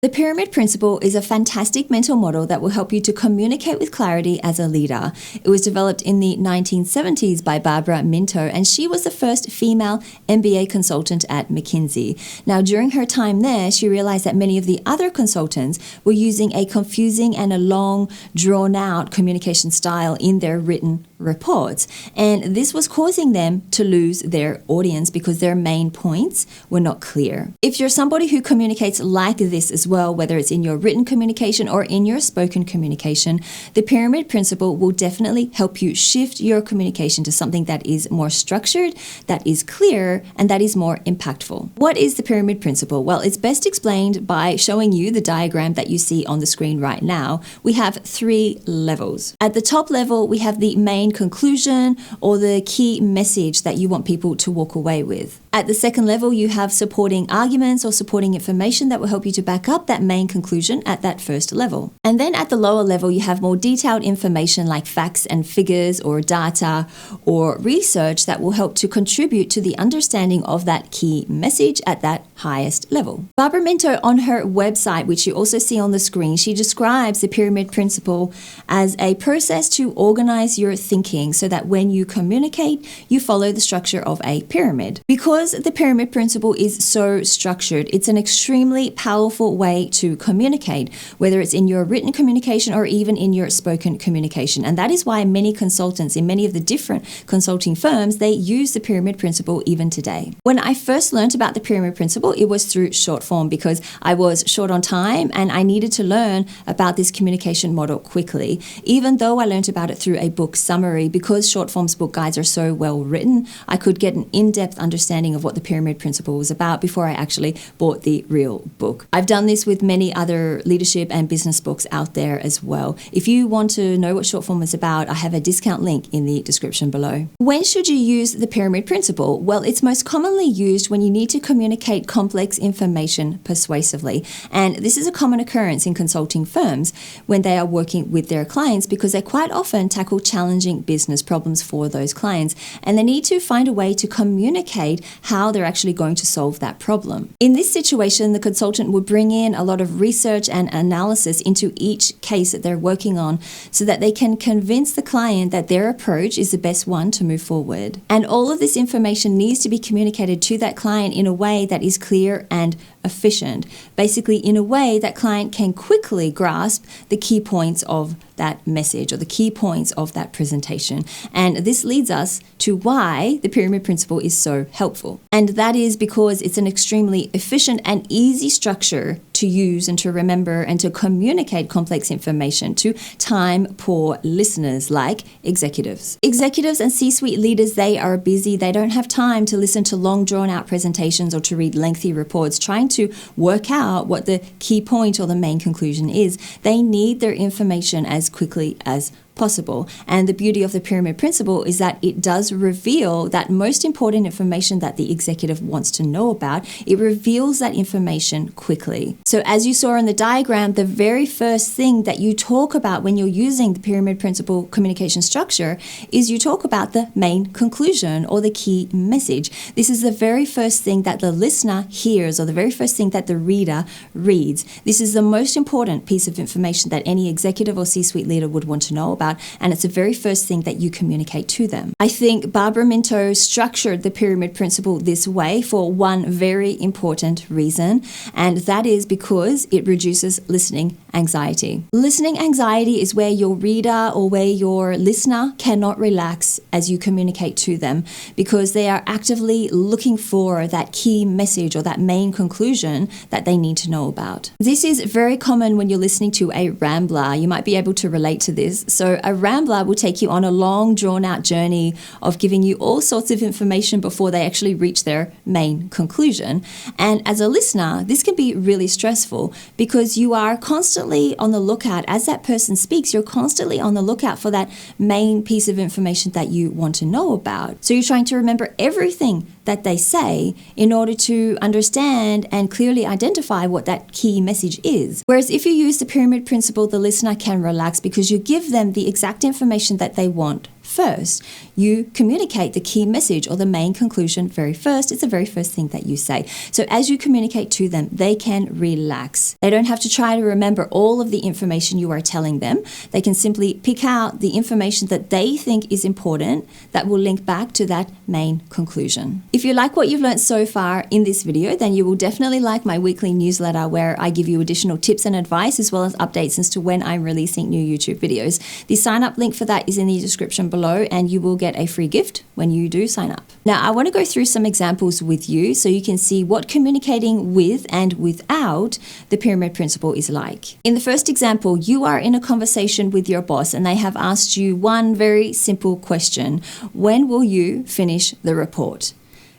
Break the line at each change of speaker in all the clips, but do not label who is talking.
The pyramid principle is a fantastic mental model that will help you to communicate with clarity as a leader. It was developed in the 1970s by Barbara Minto, and she was the first female MBA consultant at McKinsey. Now, during her time there, she realized that many of the other consultants were using a confusing and a long, drawn-out communication style in their written reports, and this was causing them to lose their audience because their main points were not clear. If you're somebody who communicates like this as well, whether it's in your written communication or in your spoken communication, the pyramid principle will definitely help you shift your communication to something that is more structured, that is clear, and that is more impactful. What is the pyramid principle? Well, it's best explained by showing you the diagram that you see on the screen right now. We have 3 levels. At the top level, we have the main conclusion or the key message that you want people to walk away with. At the second level, you have supporting arguments or supporting information that will help you to back up that main conclusion at that first level. And then at the lower level, you have more detailed information like facts and figures or data or research that will help to contribute to the understanding of that key message at that highest level. Barbara Minto, on her website, which you also see on the screen, she describes the pyramid principle as a process to organize your thinking so that when you communicate, you follow the structure of a pyramid. Because the pyramid principle is so structured, it's an extremely powerful way to communicate, whether it's in your written communication or even in your spoken communication. And that is why many consultants in many of the different consulting firms, they use the pyramid principle even today. When I first learned about the pyramid principle, it was through short form because I was short on time and I needed to learn about this communication model quickly. Even though I learned about it through a book summary, because short form's book guides are so well written, I could get an in-depth understanding of what the pyramid principle was about before I actually bought the real book. I've done this with many other leadership and business books out there as well. If you want to know what short form is about, I have a discount link in the description below. When should you use the pyramid principle? Well, it's most commonly used when you need to communicate complex information persuasively. And this is a common occurrence in consulting firms when they are working with their clients because they quite often tackle challenging business problems for those clients, and they need to find a way to communicate how they're actually going to solve that problem. In this situation, the consultant would bring in a lot of research and analysis into each case that they're working on so that they can convince the client that their approach is the best one to move forward. And all of this information needs to be communicated to that client in a way that is clear and efficient. Basically, in a way that client can quickly grasp the key points of that message or the key points of that presentation. And this leads us to why the pyramid principle is so helpful. And that is because it's an extremely efficient and easy structure to use and to remember and to communicate complex information to time-poor listeners like executives. Executives and C-suite leaders, they are busy. They don't have time to listen to long drawn-out presentations or to read lengthy reports trying to work out what the key point or the main conclusion is. They need their information as quickly as possible. And the beauty of the pyramid principle is that it does reveal that most important information that the executive wants to know about. It reveals that information quickly. So as you saw in the diagram, the very first thing that you talk about when you're using the pyramid principle communication structure is you talk about the main conclusion or the key message. This is the very first thing that the listener hears or the very first thing that the reader reads. This is the most important piece of information that any executive or C-suite leader would want to know about, and it's the very first thing that you communicate to them. I think Barbara Minto structured the pyramid principle this way for one very important reason, and that is because it reduces listening anxiety. Listening anxiety is where your reader or where your listener cannot relax as you communicate to them because they are actively looking for that key message or that main conclusion that they need to know about. This is very common when you're listening to a rambler. You might be able to relate to this. So a rambler will take you on a long, drawn-out journey of giving you all sorts of information before they actually reach their main conclusion. And as a listener, this can be really stressful because you are constantly on the lookout. As that person speaks, you're constantly on the lookout for that main piece of information that you want to know about. So you're trying to remember everything that they say in order to understand and clearly identify what that key message is. Whereas if you use the pyramid principle, the listener can relax because you give them the exact information that they want first. you communicate the key message or the main conclusion very first. It's the very first thing that you say. So as you communicate to them, they can relax. They don't have to try to remember all of the information you are telling them. They can simply pick out the information that they think is important that will link back to that main conclusion. If you like what you've learned so far in this video, then you will definitely like my weekly newsletter where I give you additional tips and advice as well as updates as to when I'm releasing new YouTube videos. The sign up link for that is in the description below, and you will get a free gift when you do sign up. Now, I want to go through some examples with you so you can see what communicating with and without the pyramid principle is like. In the first example, you are in a conversation with your boss and they have asked you one very simple question: when will you finish the report?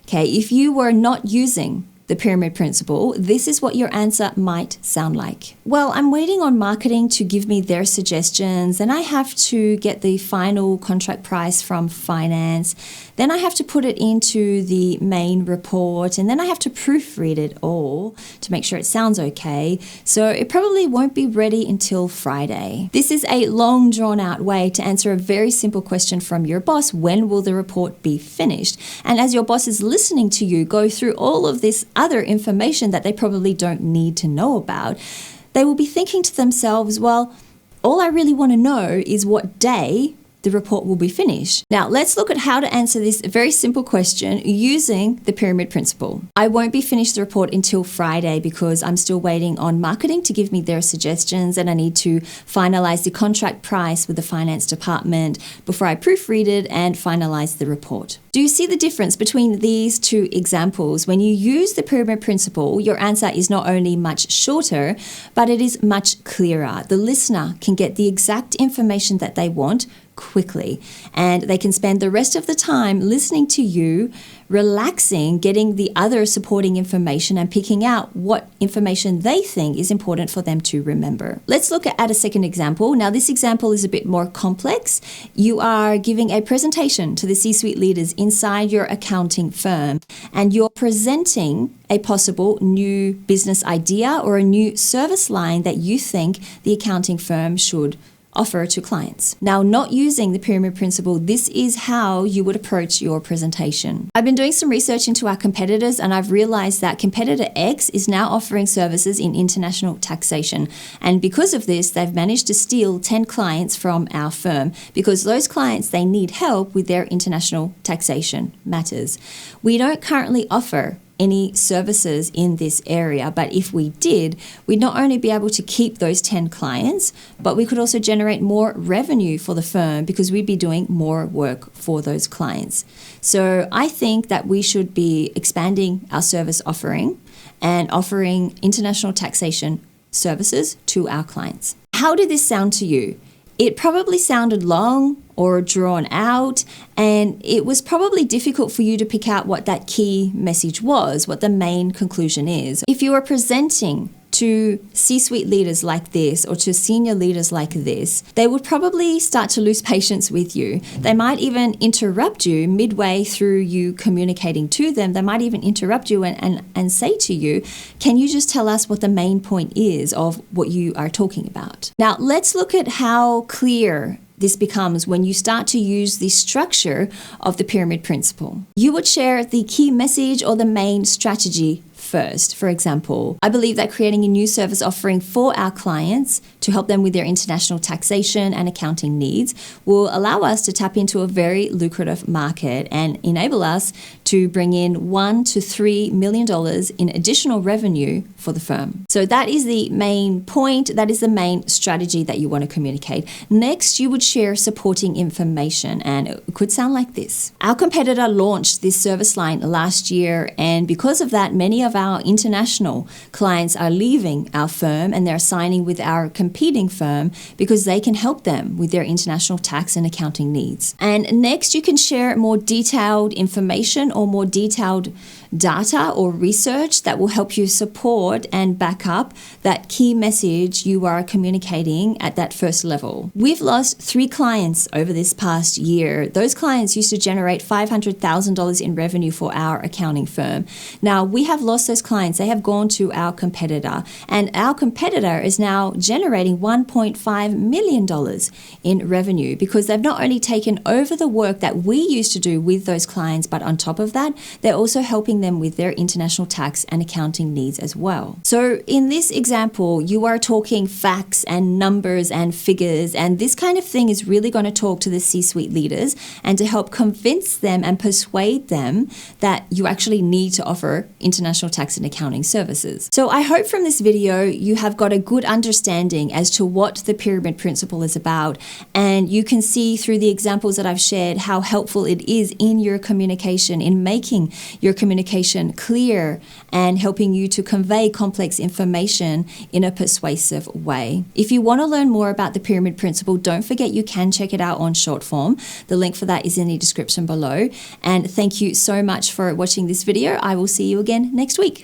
Okay, if you were not using the pyramid principle, this is what your answer might sound like. Well, I'm waiting on marketing to give me their suggestions, and I have to get the final contract price from finance. Then I have to put it into the main report, and then I have to proofread it all to make sure it sounds okay. So it probably won't be ready until Friday. This is a long drawn out way to answer a very simple question from your boss: when will the report be finished? And as your boss is listening to you go through all of this other information that they probably don't need to know about, they will be thinking to themselves, well, all I really want to know is what day the report will be finished. Now, let's look at how to answer this very simple question using the pyramid principle. I won't be finished the report until Friday because I'm still waiting on marketing to give me their suggestions, and I need to finalize the contract price with the finance department before I proofread it and finalize the report. Do you see the difference between these two examples? When you use the pyramid principle, your answer is not only much shorter, but it is much clearer. The listener can get the exact information that they want quickly, and they can spend the rest of the time listening to you, relaxing, getting the other supporting information and picking out what information they think is important for them to remember. Let's look at a second example. Now, this example is a bit more complex. You are giving a presentation to the C-suite leaders inside your accounting firm, and you're presenting a possible new business idea or a new service line that you think the accounting firm should offer to clients. Now, not using the pyramid principle, this is how you would approach your presentation. I've been doing some research into our competitors, and I've realized that competitor X is now offering services in international taxation. And because of this, they've managed to steal 10 clients from our firm because those clients, they need help with their international taxation matters. We don't currently offer any services in this area, but if we did, we'd not only be able to keep those 10 clients, but we could also generate more revenue for the firm because we'd be doing more work for those clients. So I think that we should be expanding our service offering and offering international taxation services to our clients. How did this sound to you? It probably sounded long or drawn out, and it was probably difficult for you to pick out what that key message was, what the main conclusion is. If you are presenting to C-suite leaders like this or to senior leaders like this, they would probably start to lose patience with you. They might even interrupt you midway through you communicating to them. They might even interrupt you and say to you, can you just tell us what the main point is of what you are talking about? Now, let's look at how clear this becomes when you start to use the structure of the pyramid principle. You would share the key message or the main strategy first. For example, I believe that creating a new service offering for our clients to help them with their international taxation and accounting needs will allow us to tap into a very lucrative market and enable us to bring in $1 to $3 million in additional revenue for the firm. So that is the main point. That is the main strategy that you want to communicate. Next, you would share supporting information, and it could sound like this. Our competitor launched this service line last year, and because of that, many of our international clients are leaving our firm and they're signing with our competing firm because they can help them with their international tax and accounting needs. And next, you can share more detailed information or more detailed data or research that will help you support and back up that key message you are communicating at that first level. We've lost 3 clients over this past year. Those clients used to generate $500,000 in revenue for our accounting firm. Now, we have lost those clients. They have gone to our competitor, and our competitor is now generating $1.5 million in revenue because they've not only taken over the work that we used to do with those clients, but on top of that, they're also helping them with their international tax and accounting needs as well. So in this example, you are talking facts and numbers and figures, and this kind of thing is really going to talk to the C-suite leaders and to help convince them and persuade them that you actually need to offer international tax and accounting services. So I hope from this video you have got a good understanding as to what the pyramid principle is about, and you can see through the examples that I've shared how helpful it is in your communication, in making your communication clear and helping you to convey complex information in a persuasive way. If you want to learn more about the pyramid principle, don't forget you can check it out on short form. The link for that is in the description below. And thank you so much for watching this video. I will see you again next week.